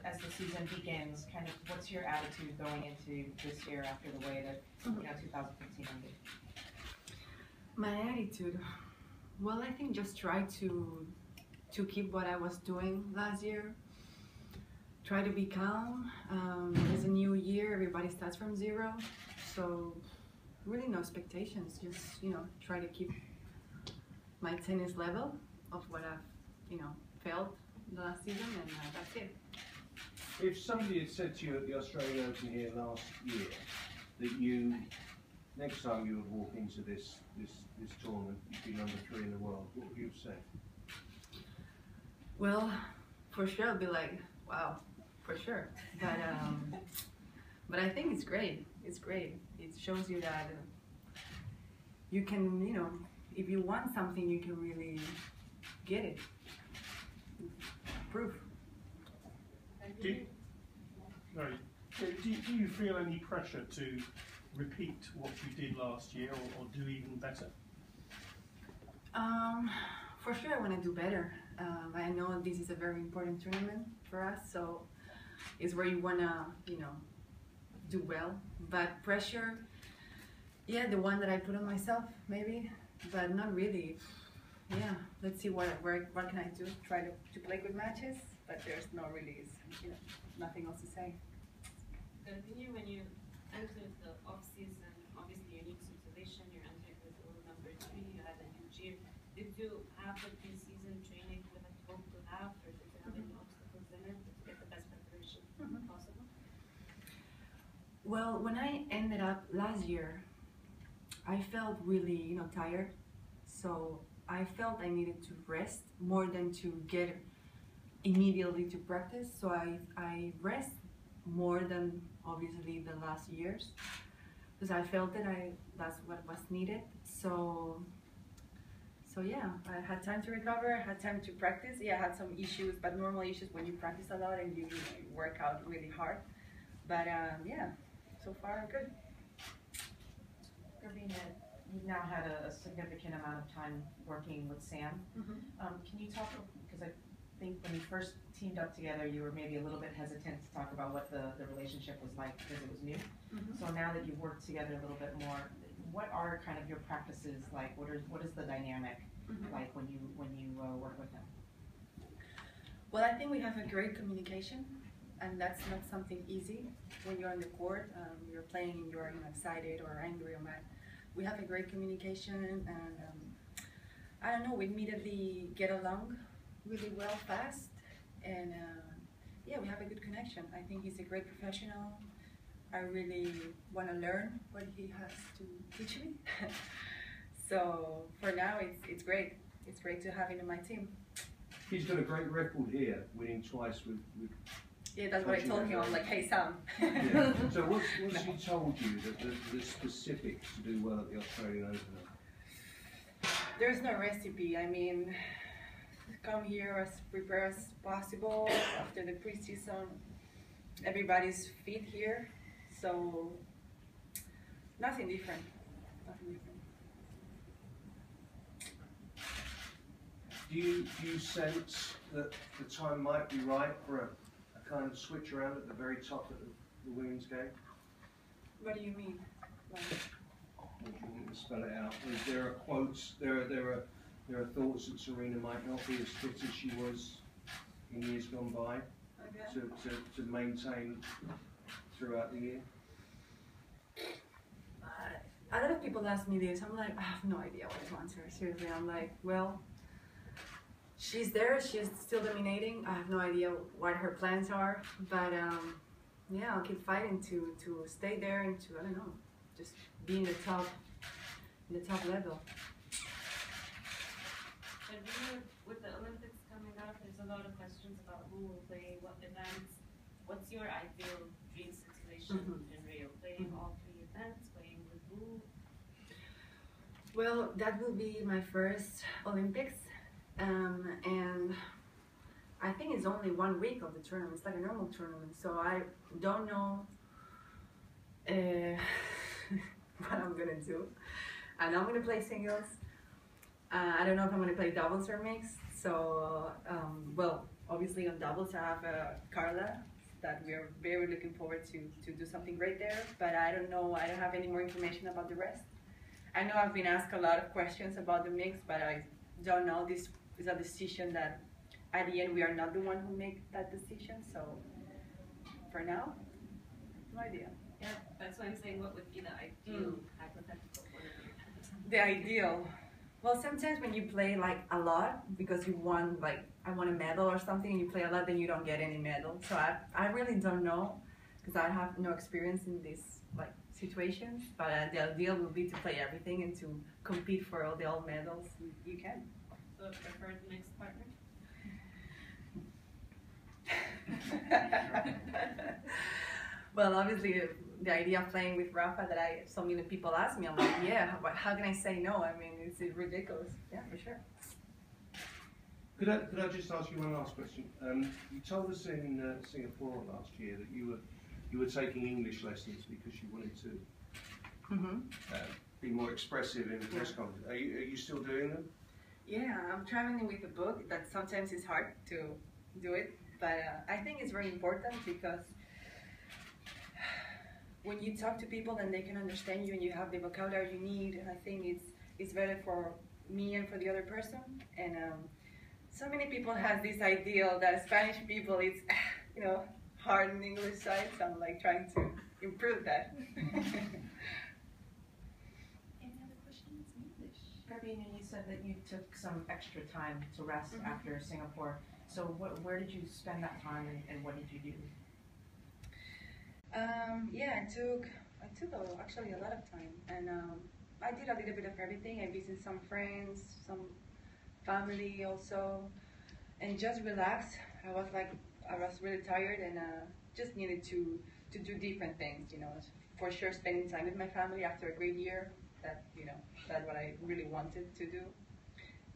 as the season begins, kind of what's your attitude going into this year after the way that 2015 ended? My attitude, well, I think just try to keep what I was doing last year. Try to be calm. It's a new year. Everybody starts from zero, so really no expectations. Just try to keep my tennis level of what I've felt the last season, and that's it. If somebody had said to you at the Australian Open here last year that next time you would walk into this tournament, you'd be #3 in the world, what would you have said? Well, for sure I'd be like, wow, for sure. But I think it's great. It's great. It shows you that you can, if you want something, you can really get it. Proof. Do you feel any pressure to repeat what you did last year or do even better? For sure I want to do better. I know this is a very important tournament for us, so it's where you want to, do well. But pressure, yeah, the one that I put on myself, maybe, but not really. Yeah, let's see what can I do. Try to play good matches, but there's no really, nothing else to say. Continue when you enter the off season. Obviously, unique situation. You're entering with #3. You had a huge year. Did you have the pre-season training you had hoped to have, or did you have any obstacles in it to get the best preparation possible? Well, when I ended up last year, I felt really, tired. So I felt I needed to rest more than to get immediately to practice. So I rest more than obviously the last years, because I felt that that's what was needed. So yeah, I had time to recover, I had time to practice. Yeah, I had some issues, but normal issues when you practice a lot and you work out really hard. But yeah, so far good. Garbiñe, you've now had a significant amount of time working with Sam. Can you talk, because I think when you first teamed up together, you were maybe a little bit hesitant to talk about what the relationship was like because it was new. So now that you've worked together a little bit more, what are kind of your practices like? What is the dynamic like when you work with him? Well, I think we have a great communication, and that's not something easy when you're on the court. You're playing and you're excited or angry or mad. We have a great communication, and I don't know, we immediately get along really well fast, and yeah, we have a good connection. I think he's a great professional. I really want to learn what he has to teach me. So for now, it's great. It's great to have him in my team. He's got a great record here, winning twice with yeah, that's what I told him. I'm like, hey, Sam. Yeah. So what's he told you that the specifics to do well at the Australian Open? There's no recipe. I mean, come here as prepared as possible after the preseason. Everybody's fit here, so nothing different. Nothing different. Do you sense that the time might be right for a kind of switch around at the very top of the women's game? What do you mean? Like, Would you want to spell it out? There are quotes. There are thoughts that Serena might not be as fit as she was in years gone by. okay. To maintain throughout the year. A lot of people ask me this. I'm like, I have no idea what to answer. Seriously, I'm like, well, she's there. She's still dominating. I have no idea what her plans are, but yeah, I'll keep fighting to stay there and to, I don't know, just be in the top level. And with the Olympics coming up, there's a lot of questions about who will play what events. What's your ideal dream situation in Rio? Playing all 3 events, playing with who? Well, that will be my first Olympics, and I think it's only 1 week of the tournament. It's like a normal tournament, so I don't know what I'm gonna do. I know I'm gonna play singles. I don't know if I'm gonna play doubles or mixed. So, well, obviously obviously on doubles I have Carla, that we are very looking forward to do something great there, but I don't know, I don't have any more information about the rest. I know I've been asked a lot of questions about the mix, but I don't know, this is a decision that at the end we are not the one who make that decision, so for now, no idea. Yeah, that's why I'm saying what would be the ideal hypothetical one of your The ideal. Well, sometimes when you play like a lot because you won, like I won a medal or something, and you play a lot, then you don't get any medal. So I really don't know because I have no experience in these like situations. But the ideal will be to play everything and to compete for all the old medals you can. So preferred mixed partner? Well, obviously, the idea of playing with Rafa that so many people ask me, I'm like, yeah, how can I say no? I mean, it's ridiculous. Yeah, for sure. Could I just ask you one last question? You told us in Singapore last year that you were taking English lessons because you wanted to be more expressive in press conference. Are you still doing them? Yeah, I'm traveling with a book. That sometimes it's hard to do it, but I think it's very important because when you talk to people and they can understand you and you have the vocabulary you need, I think it's better for me and for the other person. And so many people have this ideal that Spanish people, it's hard in the English side, so I'm like trying to improve that. Any other questions in English? Garbiñe, you said that you took some extra time to rest after Singapore. So where did you spend that time and what did you do? Yeah, I took actually a lot of time, and I did a little bit of everything. I visited some friends, some family also, and just relaxed. I was really tired and just needed to do different things, for sure spending time with my family after a great year, that's what I really wanted to do.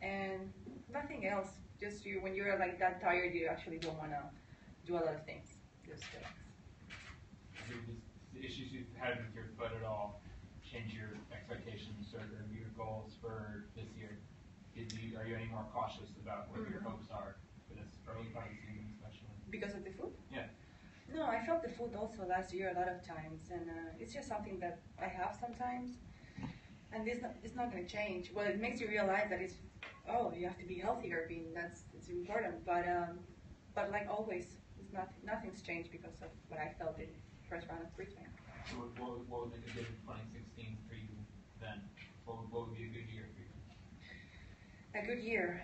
And nothing else, just when you're like that tired, you actually don't want to do a lot of things, just relax. The issues you've had with your foot at all change your expectations or your goals for this year? Are you any more cautious about what your hopes are for this early part of the season, especially? Because of the food? Yeah. No, I felt the food also last year a lot of times, and it's just something that I have sometimes, and it's not going to change. Well, it makes you realize that you have to be healthier. It's important, but like always, nothing's changed because of what I felt in first round of Brisbane. So what would make a good 2016 for you then? What would be a good year for you? A good year.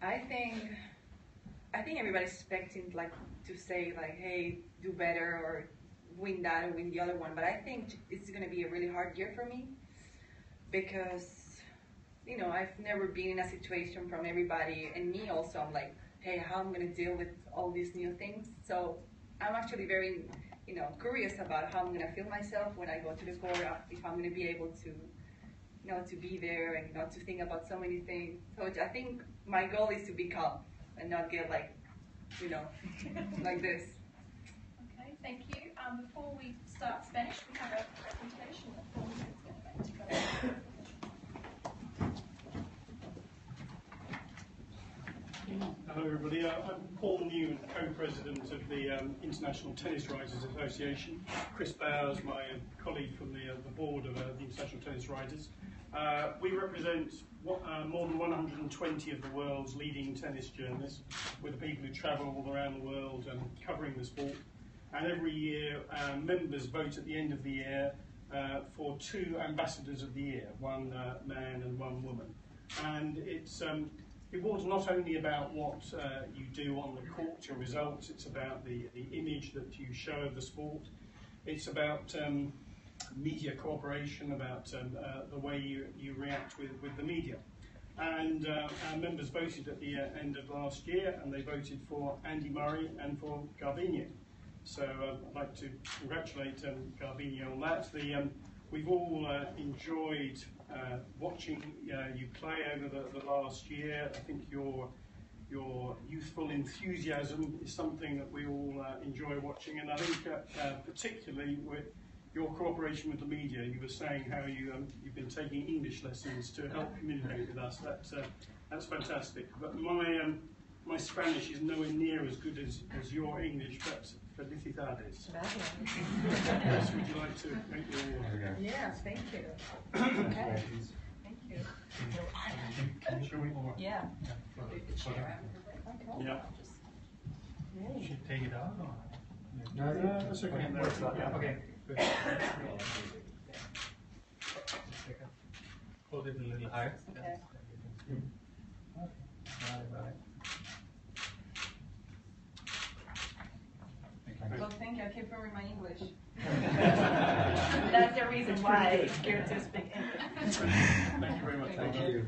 I think everybody's expecting to say hey, do better or win that or win the other one, but I think it's going to be a really hard year for me because I've never been in a situation from everybody and me also. I'm like, hey, how I'm going to deal with all these new things. So I'm actually very curious about how I'm going to feel myself when I go to the court, if I'm going to be able to to be there and not to think about so many things. So I think my goal is to be calm and not get like this. Okay, thank you. Before we start Spanish, we have a presentation of 4 minutes going to go. Hello everybody, I'm Paul Newman, co-president of the International Tennis Writers Association. Chris Bowers, my colleague from the board of the International Tennis Writers. We represent more than 120 of the world's leading tennis journalists. We're the people who travel all around the world covering the sport. And every year, members vote at the end of the year for 2 ambassadors of the year, one man and one woman. And it was not only about what you do on the court, your results, it's about the image that you show of the sport. It's about media cooperation, about the way you react with the media. And our members voted at the end of last year, and they voted for Andy Murray and for Garbiñe. So I'd like to congratulate Garbiñe on that. We've all enjoyed watching you play over the last year. I think your youthful enthusiasm is something that we all enjoy watching, and I think particularly with your cooperation with the media. You were saying how you've been taking English lessons to help communicate with us. That's fantastic. But my Spanish is nowhere near as good as your English, but felicidades. Yes, would you like to make your award? Yes, thank you. Okay. Thank you. Shall we? Yeah. Yeah. Should take it out or? No, that's okay. No, yeah. Okay. Good. Hold it a little higher. Okay. Bye. Well, thank you. I keep remembering my English. That's the reason why I'm scared to speak English. Thank you very much. Thank you.